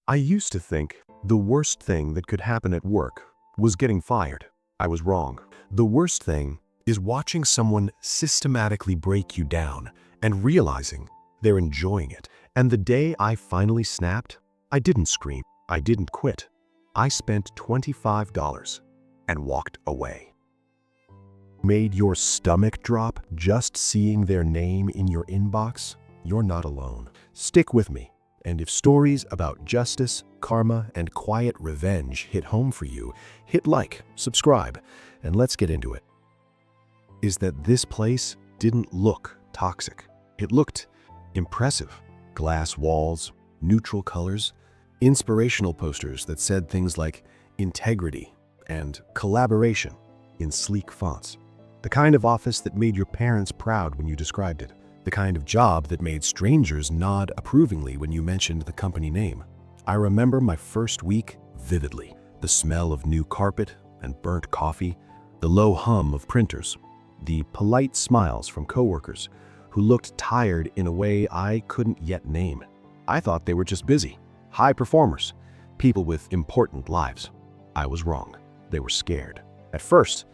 I used to think the worst thing that could happen at work was getting fired. I was wrong. The worst thing is watching someone systematically break you down and realizing they're enjoying it. And the day I finally snapped, I didn't scream. I didn't quit. I spent $25 and walked away. Made your stomach drop just seeing their name in your inbox? You're not alone. Stick with me. And if stories about justice, karma, and quiet revenge hit home for you, hit like, subscribe, and let's get into it. Is that this place didn't look toxic. It looked impressive. Glass walls, neutral colors, inspirational posters that said things like integrity and collaboration in sleek fonts. The kind of office that made your parents proud when you described it. The kind of job that made strangers nod approvingly when you mentioned the company name. I remember my first week vividly. The smell of new carpet and burnt coffee, the low hum of printers, the polite smiles from coworkers who looked tired in a way I couldn't yet name. I thought they were just busy, high performers, people with important lives. I was wrong. They were scared. At first,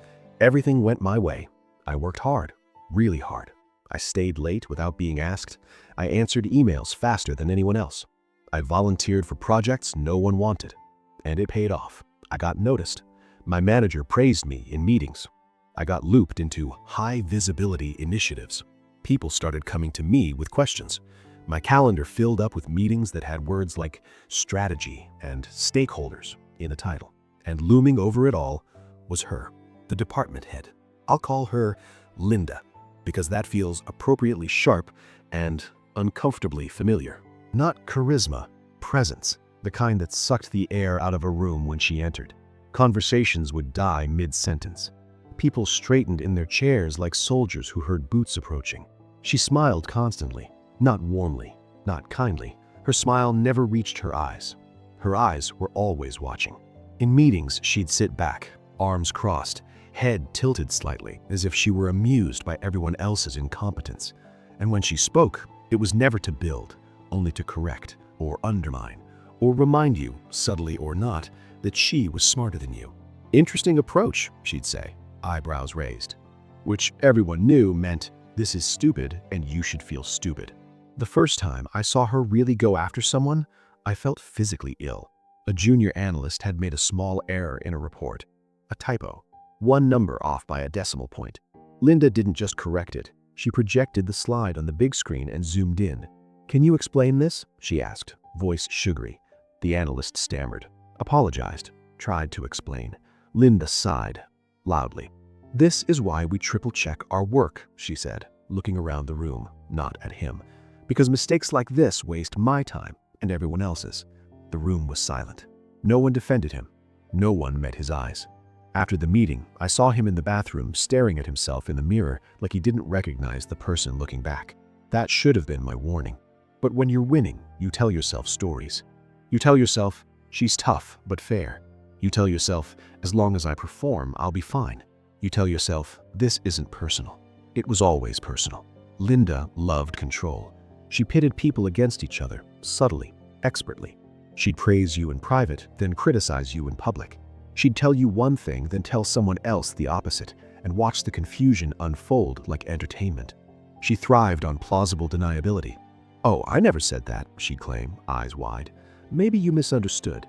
everything went my way. I worked hard, really hard. I stayed late without being asked. I answered emails faster than anyone else. I volunteered for projects no one wanted. And it paid off. I got noticed. My manager praised me in meetings. I got looped into high-visibility initiatives. People started coming to me with questions. My calendar filled up with meetings that had words like strategy and stakeholders in the title. And looming over it all was her, the department head. I'll call her Linda, because that feels appropriately sharp and uncomfortably familiar. Not charisma, presence, the kind that sucked the air out of a room when she entered. Conversations would die mid-sentence. People straightened in their chairs like soldiers who heard boots approaching. She smiled constantly, not warmly, not kindly. Her smile never reached her eyes. Her eyes were always watching. In meetings, she'd sit back, arms crossed, head tilted slightly, as if she were amused by everyone else's incompetence. And when she spoke, it was never to build, only to correct or undermine, or remind you, subtly or not, that she was smarter than you. Interesting approach, she'd say, eyebrows raised. Which everyone knew meant, this is stupid and you should feel stupid. The first time I saw her really go after someone, I felt physically ill. A junior analyst had made a small error in a report, a typo. One number off by a decimal point. Linda didn't just correct it. She projected the slide on the big screen and zoomed in. "Can you explain this?" she asked, voice sugary. The analyst stammered, apologized, tried to explain. Linda sighed, loudly. "This is why we triple-check our work," she said, looking around the room, not at him. "Because mistakes like this waste my time and everyone else's." The room was silent. No one defended him. No one met his eyes. After the meeting, I saw him in the bathroom staring at himself in the mirror like he didn't recognize the person looking back. That should have been my warning. But when you're winning, you tell yourself stories. You tell yourself, she's tough but fair. You tell yourself, as long as I perform, I'll be fine. You tell yourself, this isn't personal. It was always personal. Linda loved control. She pitted people against each other, subtly, expertly. She'd praise you in private, then criticize you in public. She'd tell you one thing, then tell someone else the opposite, and watch the confusion unfold like entertainment. She thrived on plausible deniability. "Oh, I never said that," she'd claim, eyes wide. "Maybe you misunderstood."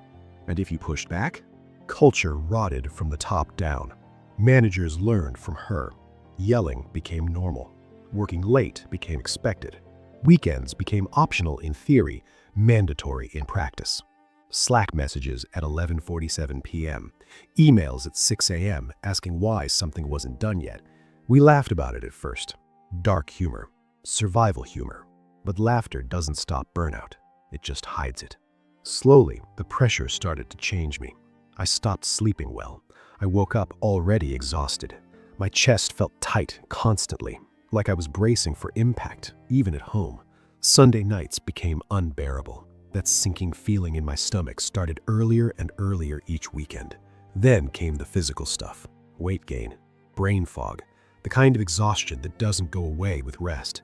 And if you pushed back, culture rotted from the top down. Managers learned from her. Yelling became normal. Working late became expected. Weekends became optional in theory, mandatory in practice. Slack messages at 11:47 p.m., emails at 6 a.m. asking why something wasn't done yet. We laughed about it at first. Dark humor, survival humor. But laughter doesn't stop burnout. It just hides it. Slowly, the pressure started to change me. I stopped sleeping well. I woke up already exhausted. My chest felt tight constantly, like I was bracing for impact, even at home. Sunday nights became unbearable. That sinking feeling in my stomach started earlier and earlier each weekend. Then came the physical stuff. Weight gain, brain fog, the kind of exhaustion that doesn't go away with rest.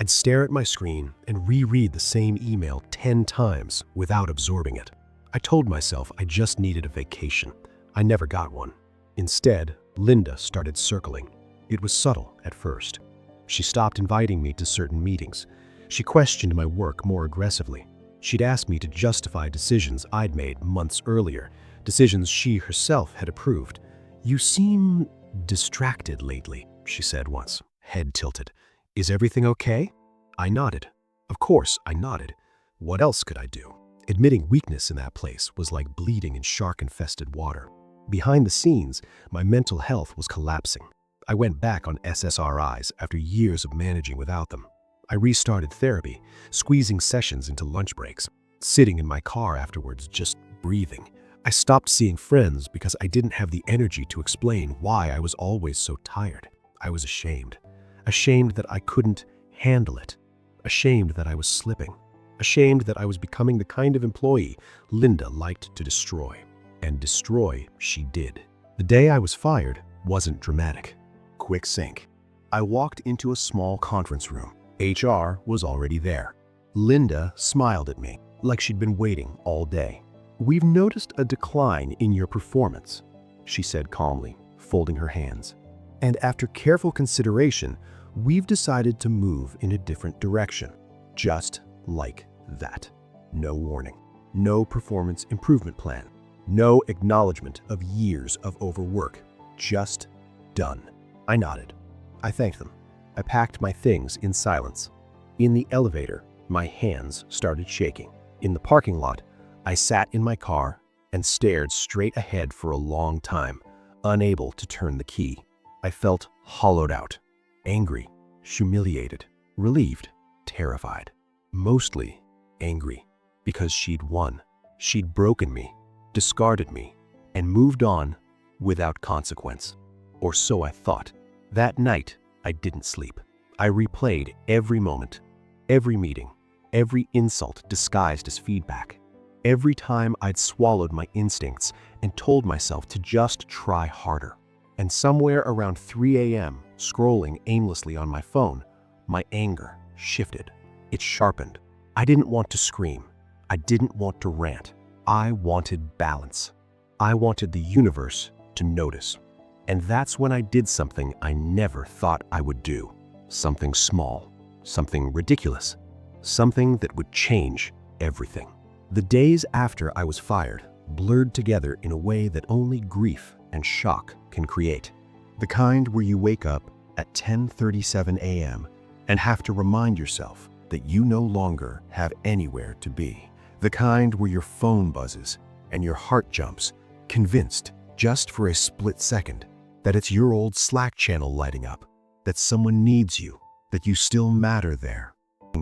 I'd stare at my screen and reread the same email 10 times without absorbing it. I told myself I just needed a vacation. I never got one. Instead, Linda started circling. It was subtle at first. She stopped inviting me to certain meetings. She questioned my work more aggressively. She'd asked me to justify decisions I'd made months earlier, decisions she herself had approved. "You seem distracted lately," she said once, head tilted. "Is everything okay?" I nodded. Of course, I nodded. What else could I do? Admitting weakness in that place was like bleeding in shark-infested water. Behind the scenes, my mental health was collapsing. I went back on SSRIs after years of managing without them. I restarted therapy, squeezing sessions into lunch breaks, sitting in my car afterwards just breathing. I stopped seeing friends because I didn't have the energy to explain why I was always so tired. I was ashamed. Ashamed that I couldn't handle it. Ashamed that I was slipping. Ashamed that I was becoming the kind of employee Linda liked to destroy. And destroy she did. The day I was fired wasn't dramatic. Quick sync. I walked into a small conference room. HR was already there. Linda smiled at me, like she'd been waiting all day. "We've noticed a decline in your performance," she said calmly, folding her hands. "And after careful consideration, we've decided to move in a different direction." Just like that. No warning. No performance improvement plan. No acknowledgement of years of overwork. Just done. I nodded. I thanked them. I packed my things in silence. In the elevator, my hands started shaking. In the parking lot, I sat in my car and stared straight ahead for a long time, unable to turn the key. I felt hollowed out, angry, humiliated, relieved, terrified. Mostly angry, because she'd won. She'd broken me, discarded me, and moved on without consequence. Or so I thought. That night, I didn't sleep. I replayed every moment, every meeting, every insult disguised as feedback. Every time I'd swallowed my instincts and told myself to just try harder. And somewhere around 3 a.m., scrolling aimlessly on my phone, my anger shifted. It sharpened. I didn't want to scream. I didn't want to rant. I wanted balance. I wanted the universe to notice. And that's when I did something I never thought I would do. Something small, something ridiculous, something that would change everything. The days after I was fired blurred together in a way that only grief and shock can create. The kind where you wake up at 10:37 a.m. and have to remind yourself that you no longer have anywhere to be. The kind where your phone buzzes and your heart jumps, convinced just for a split second that it's your old Slack channel lighting up, that someone needs you, that you still matter there.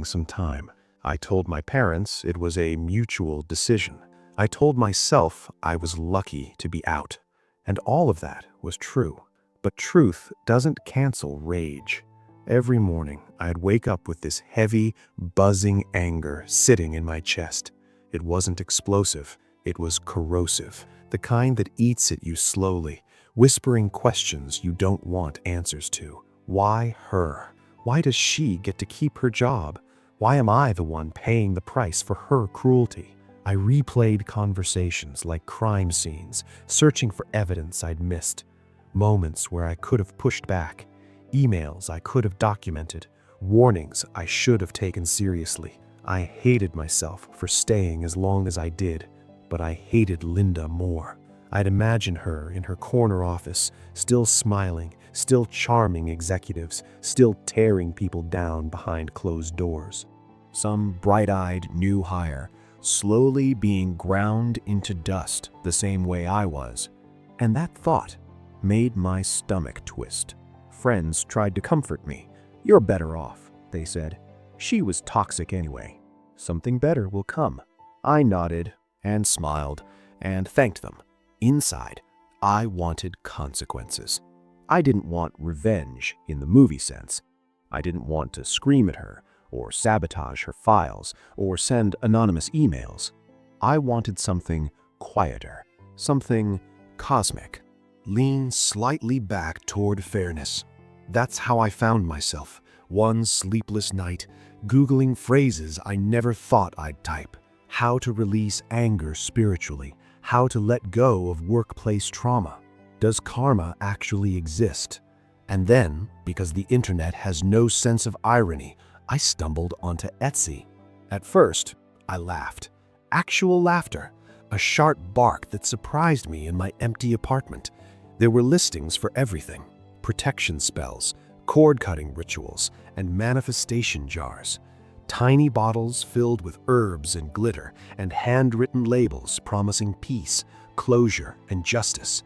Some time. I told my parents it was a mutual decision. I told myself I was lucky to be out. And all of that was true. But truth doesn't cancel rage. Every morning, I'd wake up with this heavy, buzzing anger sitting in my chest. It wasn't explosive. It was corrosive. The kind that eats at you slowly, whispering questions you don't want answers to. Why her? Why does she get to keep her job? Why am I the one paying the price for her cruelty? I replayed conversations like crime scenes, searching for evidence I'd missed. Moments where I could have pushed back. Emails I could have documented. Warnings I should have taken seriously. I hated myself for staying as long as I did, but I hated Linda more. I'd imagine her in her corner office, still smiling, still charming executives, still tearing people down behind closed doors. Some bright-eyed new hire, slowly being ground into dust the same way I was. And that thought made my stomach twist. Friends tried to comfort me. "You're better off," they said. "She was toxic anyway. Something better will come." I nodded and smiled and thanked them. Inside, I wanted consequences. I didn't want revenge in the movie sense. I didn't want to scream at her, or sabotage her files, or send anonymous emails. I wanted something quieter, something cosmic. Lean slightly back toward fairness. That's how I found myself, One sleepless night, Googling phrases I never thought I'd type. How to release anger spiritually. How to let go of workplace trauma. Does karma actually exist? And then, because the internet has no sense of irony, I stumbled onto Etsy. At first, I laughed. Actual laughter. A sharp bark that surprised me in my empty apartment. There were listings for everything. Protection spells, cord-cutting rituals, and manifestation jars. Tiny bottles filled with herbs and glitter, and handwritten labels promising peace, closure, and justice.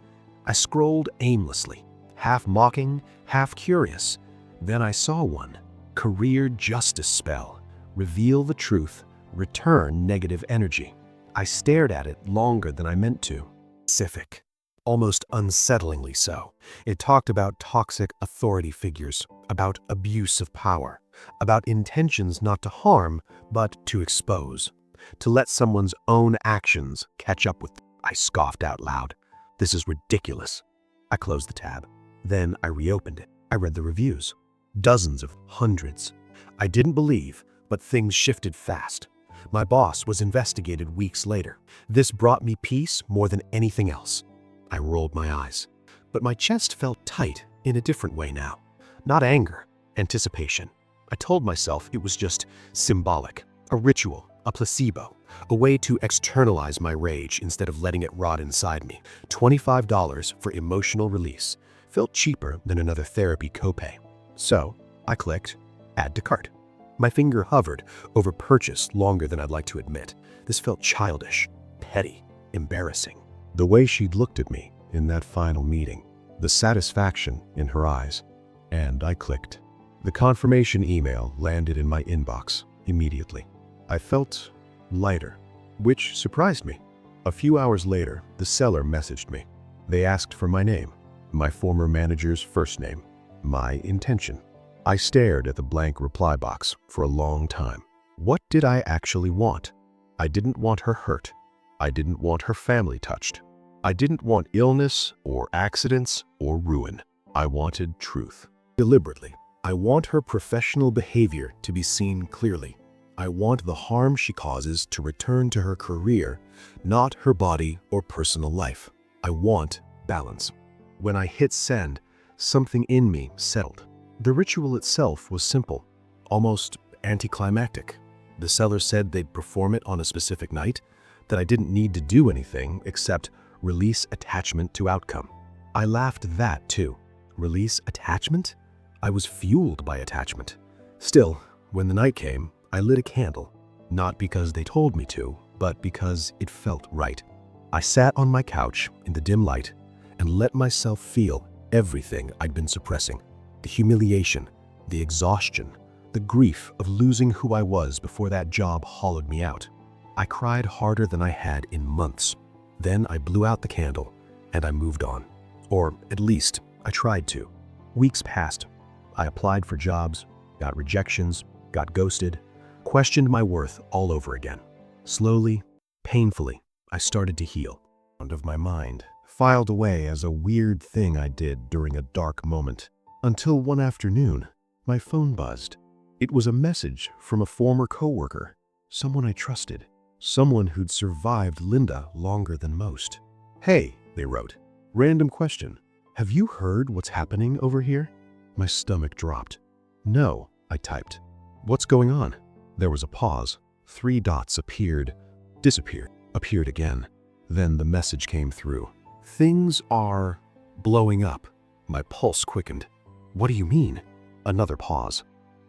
I scrolled aimlessly, half mocking, half curious. Then I saw one. Career justice spell. Reveal the truth, return negative energy. I stared at it longer than I meant to. Specific. Almost unsettlingly so. It talked about toxic authority figures, about abuse of power, about intentions not to harm, but to expose, to let someone's own actions catch up with them. I scoffed out loud. This is ridiculous. I closed the tab. Then I reopened it. I read the reviews. Dozens of hundreds. I didn't believe, but things shifted fast. My boss was investigated weeks later. This brought me peace more than anything else. I rolled my eyes, but my chest felt tight in a different way now. Not anger, anticipation. I told myself it was just symbolic, a ritual, a placebo, a way to externalize my rage instead of letting it rot inside me. $25 for emotional release felt cheaper than another therapy copay. So I clicked Add to Cart. My finger hovered over purchase longer than I'd like to admit. This felt childish, petty, embarrassing. The way she'd looked at me in that final meeting, the satisfaction in her eyes, and I clicked. The confirmation email landed in my inbox immediately. I felt lighter, which surprised me. A few hours later, the seller messaged me. They asked for my name, my former manager's first name, my intention. I stared at the blank reply box for a long time. What did I actually want? I didn't want her hurt. I didn't want her family touched. I didn't want illness or accidents or ruin. I wanted truth. Deliberately, I want her professional behavior to be seen clearly. I want the harm she causes to return to her career, not her body or personal life. I want balance. When I hit send, something in me settled. The ritual itself was simple, almost anticlimactic. The seller said they'd perform it on a specific night, that I didn't need to do anything except release attachment to outcome. I laughed at that too. Release attachment? I was fueled by attachment. Still, when the night came, I lit a candle, not because they told me to, but because it felt right. I sat on my couch in the dim light and let myself feel everything I'd been suppressing. The humiliation, the exhaustion, the grief of losing who I was before that job hollowed me out. I cried harder than I had in months. Then I blew out the candle and I moved on. Or at least, I tried to. Weeks passed. I applied for jobs, got rejections, got ghosted, questioned my worth all over again. Slowly, painfully, I started to heal. Of my mind, filed away as a weird thing I did during a dark moment. Until one afternoon, my phone buzzed. It was a message from a former coworker, someone I trusted, someone who'd survived Linda longer than most. "Hey," they wrote. "Random question. Have you heard what's happening over here?" My stomach dropped. "No," I typed. "What's going on?" There was a pause. 3 dots appeared, disappeared, appeared again. Then the message came through. "Things are blowing up." My pulse quickened. "What do you mean?" Another pause.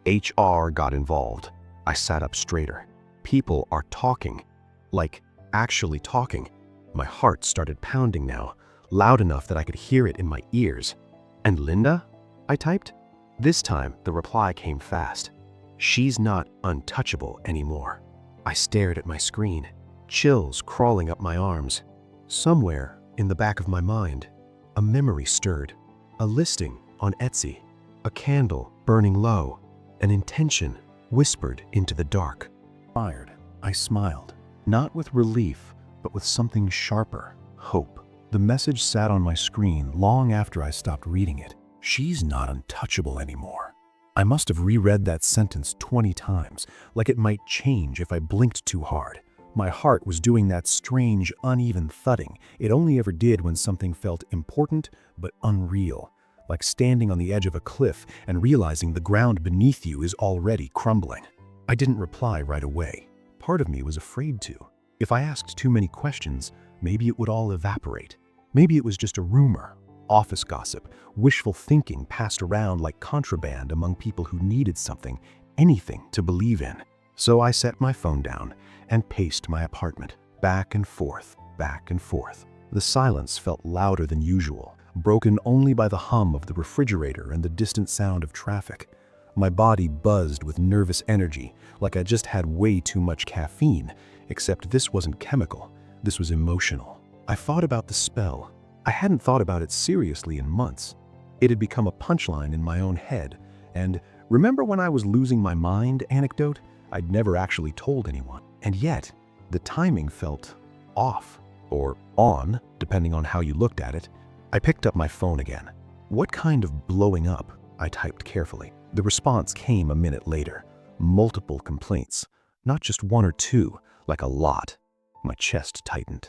HR got involved. I sat up straighter. People are talking. Like, actually talking. My heart started pounding now, loud enough that I could hear it in my ears. "And Linda?" I typed. This time, the reply came fast. "She's not untouchable anymore." I stared at my screen, chills crawling up my arms. Somewhere in the back of my mind, a memory stirred. A listing on Etsy, a candle burning low, an intention whispered into the dark. Fired, I smiled, not with relief, but with something sharper, hope. The message sat on my screen long after I stopped reading it. "She's not untouchable anymore." I must have reread that sentence 20 times, like it might change if I blinked too hard. My heart was doing that strange, uneven thudding it only ever did when something felt important but unreal, like standing on the edge of a cliff and realizing the ground beneath you is already crumbling. I didn't reply right away. Part of me was afraid to. If I asked too many questions, maybe it would all evaporate. Maybe it was just a rumor, office gossip, wishful thinking passed around like contraband among people who needed something, anything to believe in. So I set my phone down and paced my apartment, back and forth, back and forth. The silence felt louder than usual, broken only by the hum of the refrigerator and the distant sound of traffic. My body buzzed with nervous energy, like I just had way too much caffeine, except this wasn't chemical, this was emotional. I thought about the spell. I hadn't thought about it seriously in months. It had become a punchline in my own head, and remember when I was losing my mind anecdote? I'd never actually told anyone. And yet, the timing felt off, or on, depending on how you looked at it. I picked up my phone again. What kind of blowing up? I typed carefully. The response came a minute later. Multiple complaints. Not just one or two, like a lot. My chest tightened.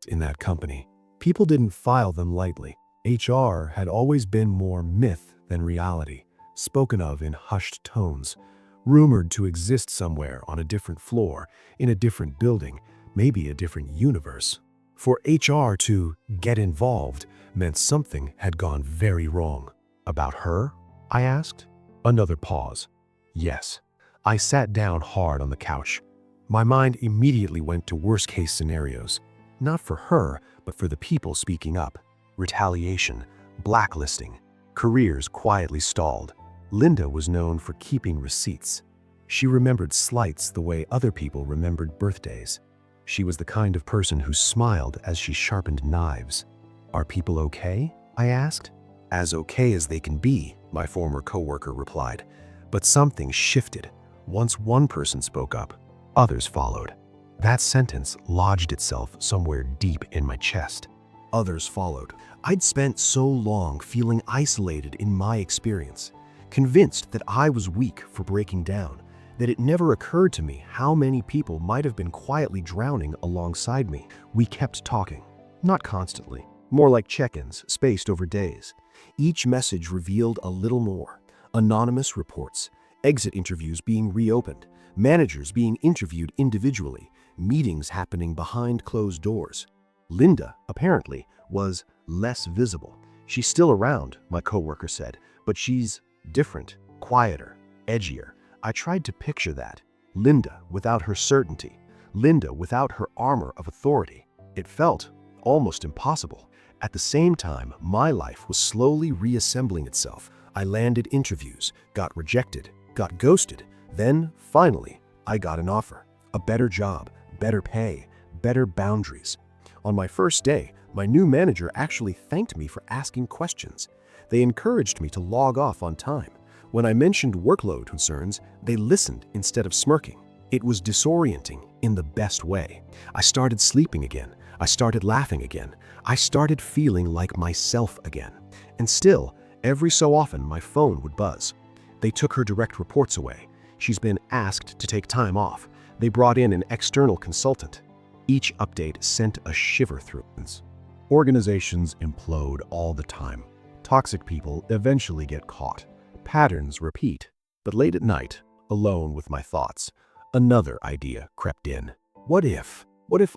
In that company, people didn't file them lightly. HR had always been more myth than reality, spoken of in hushed tones, rumored to exist somewhere on a different floor, in a different building, maybe a different universe. For HR to get involved meant something had gone very wrong. About her? I asked. Another pause. Yes. I sat down hard on the couch. My mind immediately went to worst-case scenarios. Not for her, but for the people speaking up. Retaliation, blacklisting, careers quietly stalled. Linda was known for keeping receipts. She remembered slights the way other people remembered birthdays. She was the kind of person who smiled as she sharpened knives. Are people okay? I asked. As okay as they can be, my former coworker replied. But something shifted. Once one person spoke up, others followed. That sentence lodged itself somewhere deep in my chest. Others followed. I'd spent so long feeling isolated in my experience, convinced that I was weak for breaking down, that it never occurred to me how many people might have been quietly drowning alongside me. We kept talking, not constantly, more like check-ins spaced over days. Each message revealed a little more. Anonymous reports, exit interviews being reopened, managers being interviewed individually, meetings happening behind closed doors. Linda, apparently, was less visible. She's still around, my coworker said, but she's different, quieter, edgier. I tried to picture that. Linda without her certainty. Linda without her armor of authority. It felt almost impossible. At the same time, my life was slowly reassembling itself. I landed interviews, got rejected, got ghosted. Then, finally, I got an offer. A better job, better pay, better boundaries. On my first day, my new manager actually thanked me for asking questions. They encouraged me to log off on time. When I mentioned workload concerns, they listened instead of smirking. It was disorienting in the best way. I started sleeping again. I started laughing again. I started feeling like myself again. And still, every so often my phone would buzz. They took her direct reports away. She's been asked to take time off. They brought in an external consultant. Each update sent a shiver through us. Organizations implode all the time. Toxic people eventually get caught. Patterns repeat. But late at night, alone with my thoughts, another idea crept in. What if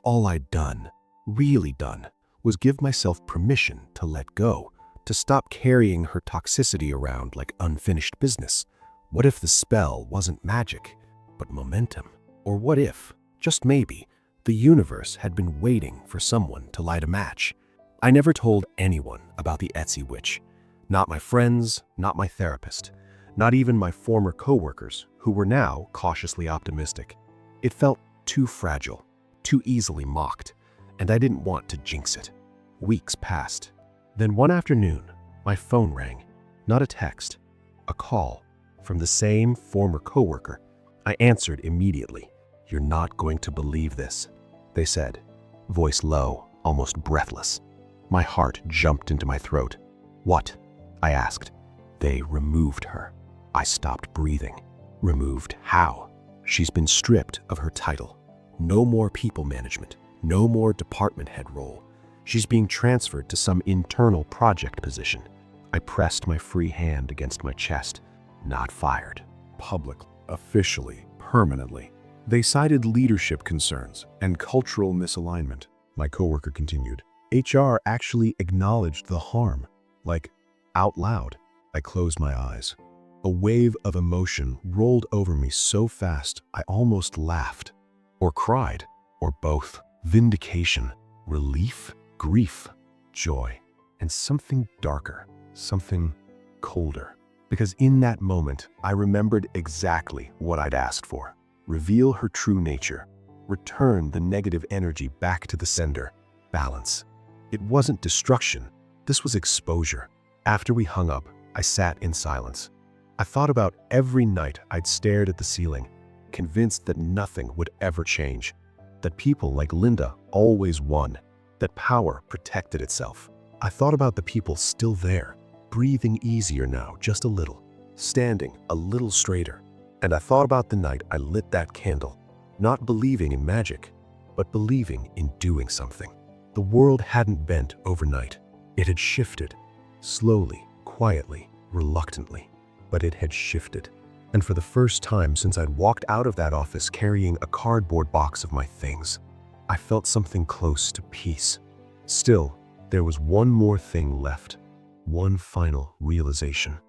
all I'd done, really done, was give myself permission to let go, to stop carrying her toxicity around like unfinished business? What if the spell wasn't magic, but momentum? Or what if, just maybe, the universe had been waiting for someone to light a match? I never told anyone about the Etsy witch. Not my friends, not my therapist, not even my former coworkers, who were now cautiously optimistic. It felt too fragile, too easily mocked, and I didn't want to jinx it. Weeks passed. Then one afternoon, my phone rang. Not a text, a call from the same former coworker. I answered immediately. "You're not going to believe this," they said, voice low, almost breathless. My heart jumped into my throat. "What?" I asked. "They removed her." I stopped breathing. Removed how? She's been stripped of her title. No more people management. No more department head role. She's being transferred to some internal project position. I pressed my free hand against my chest. Not fired. Public, officially, permanently. They cited leadership concerns and cultural misalignment. My coworker continued. HR actually acknowledged the harm, like out loud. I closed my eyes. A wave of emotion rolled over me so fast I almost laughed, or cried, or both. Vindication, relief, grief, joy, and something darker, something colder. Because in that moment, I remembered exactly what I'd asked for. Reveal her true nature. Return the negative energy back to the sender. Balance. It wasn't destruction. This was exposure. After we hung up, I sat in silence. I thought about every night I'd stared at the ceiling, convinced that nothing would ever change, that people like Linda always won, that power protected itself. I thought about the people still there, breathing easier now just a little, standing a little straighter. And I thought about the night I lit that candle, not believing in magic, but believing in doing something. The world hadn't bent overnight. It had shifted, slowly, quietly, reluctantly, but it had shifted. And for the first time since I'd walked out of that office carrying a cardboard box of my things, I felt something close to peace. Still, there was one more thing left, one final realization.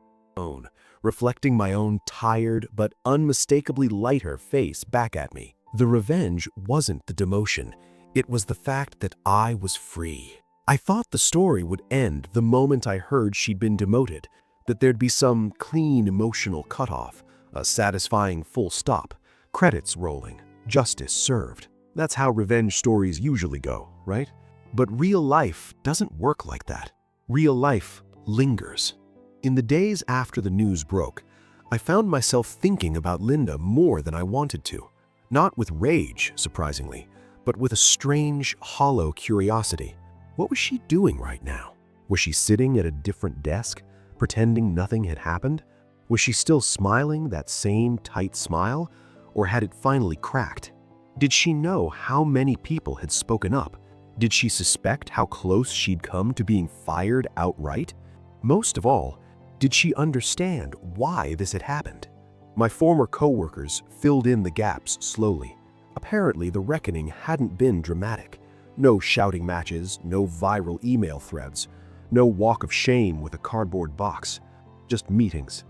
Reflecting my own tired but unmistakably lighter face back at me. The revenge wasn't the demotion, it was the fact that I was free. I thought the story would end the moment I heard she'd been demoted, that there'd be some clean emotional cutoff, a satisfying full stop, credits rolling, justice served. That's how revenge stories usually go, right? But real life doesn't work like that. Real life lingers. In the days after the news broke, I found myself thinking about Linda more than I wanted to. Not with rage, surprisingly, but with a strange, hollow curiosity. What was she doing right now? Was she sitting at a different desk, pretending nothing had happened? Was she still smiling that same tight smile, or had it finally cracked? Did she know how many people had spoken up? Did she suspect how close she'd come to being fired outright? Most of all, did she understand why this had happened? My former coworkers filled in the gaps slowly. Apparently, the reckoning hadn't been dramatic. No shouting matches, no viral email threads, no walk of shame with a cardboard box. Just meetings,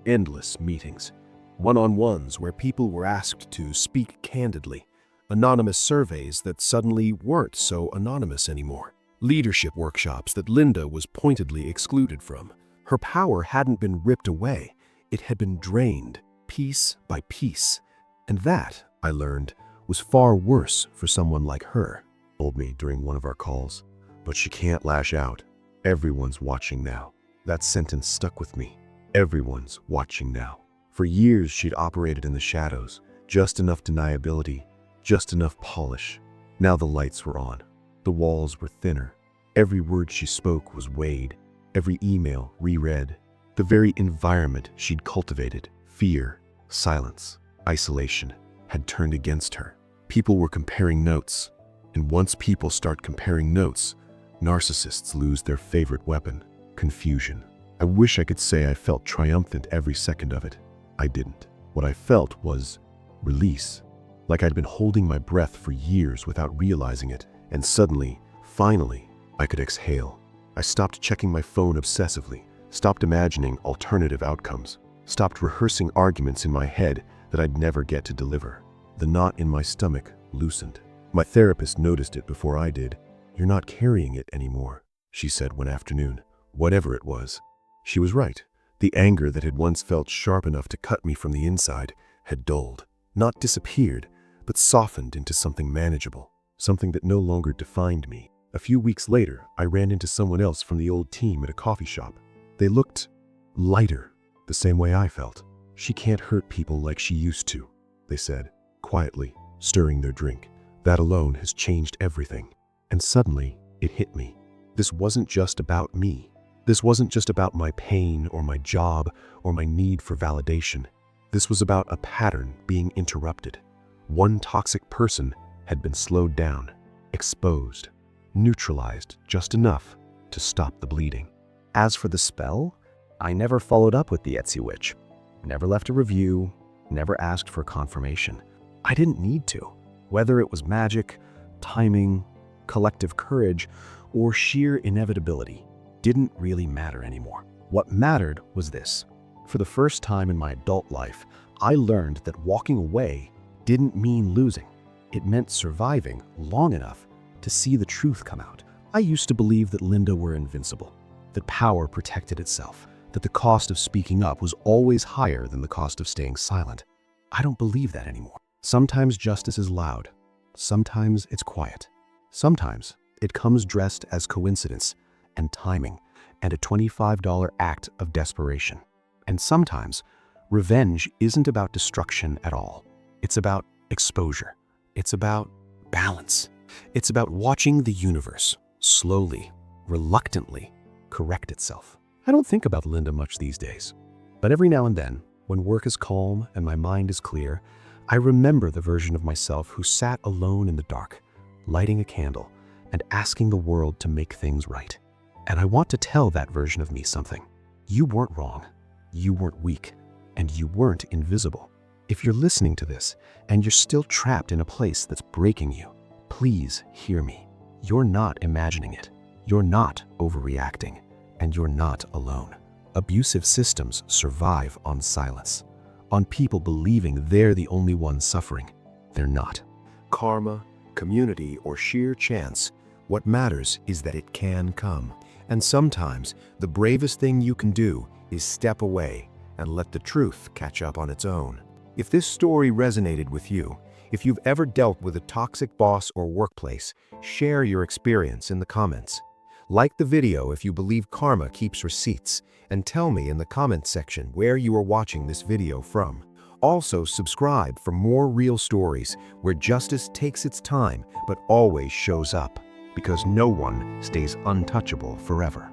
endless meetings. One-on-ones where people were asked to speak candidly. Anonymous surveys that suddenly weren't so anonymous anymore. Leadership workshops that Linda was pointedly excluded from. Her power hadn't been ripped away, it had been drained, piece by piece. And that, I learned, was far worse for someone like her, told me during one of our calls. But she can't lash out. Everyone's watching now. That sentence stuck with me. Everyone's watching now. For years she'd operated in the shadows, just enough deniability, just enough polish. Now the lights were on. The walls were thinner. Every word she spoke was weighed. Every email reread. The very environment she'd cultivated, fear, silence, isolation, had turned against her. People were comparing notes. And once people start comparing notes, narcissists lose their favorite weapon, confusion. I wish I could say I felt triumphant every second of it. I didn't. What I felt was release. Like I'd been holding my breath for years without realizing it, and suddenly, finally, I could exhale. I stopped checking my phone obsessively, stopped imagining alternative outcomes, stopped rehearsing arguments in my head that I'd never get to deliver. The knot in my stomach loosened. My therapist noticed it before I did. "You're not carrying it anymore," she said one afternoon. Whatever it was. She was right. The anger that had once felt sharp enough to cut me from the inside had dulled. Not disappeared, but softened into something manageable. Something that no longer defined me. A few weeks later, I ran into someone else from the old team at a coffee shop. They looked lighter, the same way I felt. "She can't hurt people like she used to," they said, quietly, stirring their drink. That alone has changed everything. And suddenly, it hit me. This wasn't just about me. This wasn't just about my pain or my job or my need for validation. This was about a pattern being interrupted. One toxic person had been slowed down, exposed, neutralized just enough to stop the bleeding. As for the spell, I never followed up with the Etsy witch. Never left a review, never asked for confirmation. I didn't need to. Whether it was magic, timing, collective courage, or sheer inevitability didn't really matter anymore. What mattered was this. For the first time in my adult life, I learned that walking away didn't mean losing. It meant surviving long enough to see the truth come out. I used to believe that Linda were invincible, that power protected itself, that the cost of speaking up was always higher than the cost of staying silent. I don't believe that anymore. Sometimes justice is loud. Sometimes it's quiet. Sometimes it comes dressed as coincidence and timing and a $25 act of desperation. And sometimes revenge isn't about destruction at all. It's about exposure. It's about balance. It's about watching the universe slowly, reluctantly correct itself. I don't think about Linda much these days, but every now and then, when work is calm and my mind is clear, I remember the version of myself who sat alone in the dark, lighting a candle and asking the world to make things right. And I want to tell that version of me something. You weren't wrong, you weren't weak, and you weren't invisible. If you're listening to this and you're still trapped in a place that's breaking you, please hear me. You're not imagining it. You're not overreacting, and you're not alone. Abusive systems survive on silence, on people believing they're the only ones suffering. They're not. Karma, community, or sheer chance, what matters is that it can come. And sometimes the bravest thing you can do is step away and let the truth catch up on its own. If this story resonated with you, if you've ever dealt with a toxic boss or workplace, share your experience in the comments. Like the video if you believe karma keeps receipts, and tell me in the comments section where you are watching this video from. Also, subscribe for more real stories where justice takes its time but always shows up, because no one stays untouchable forever.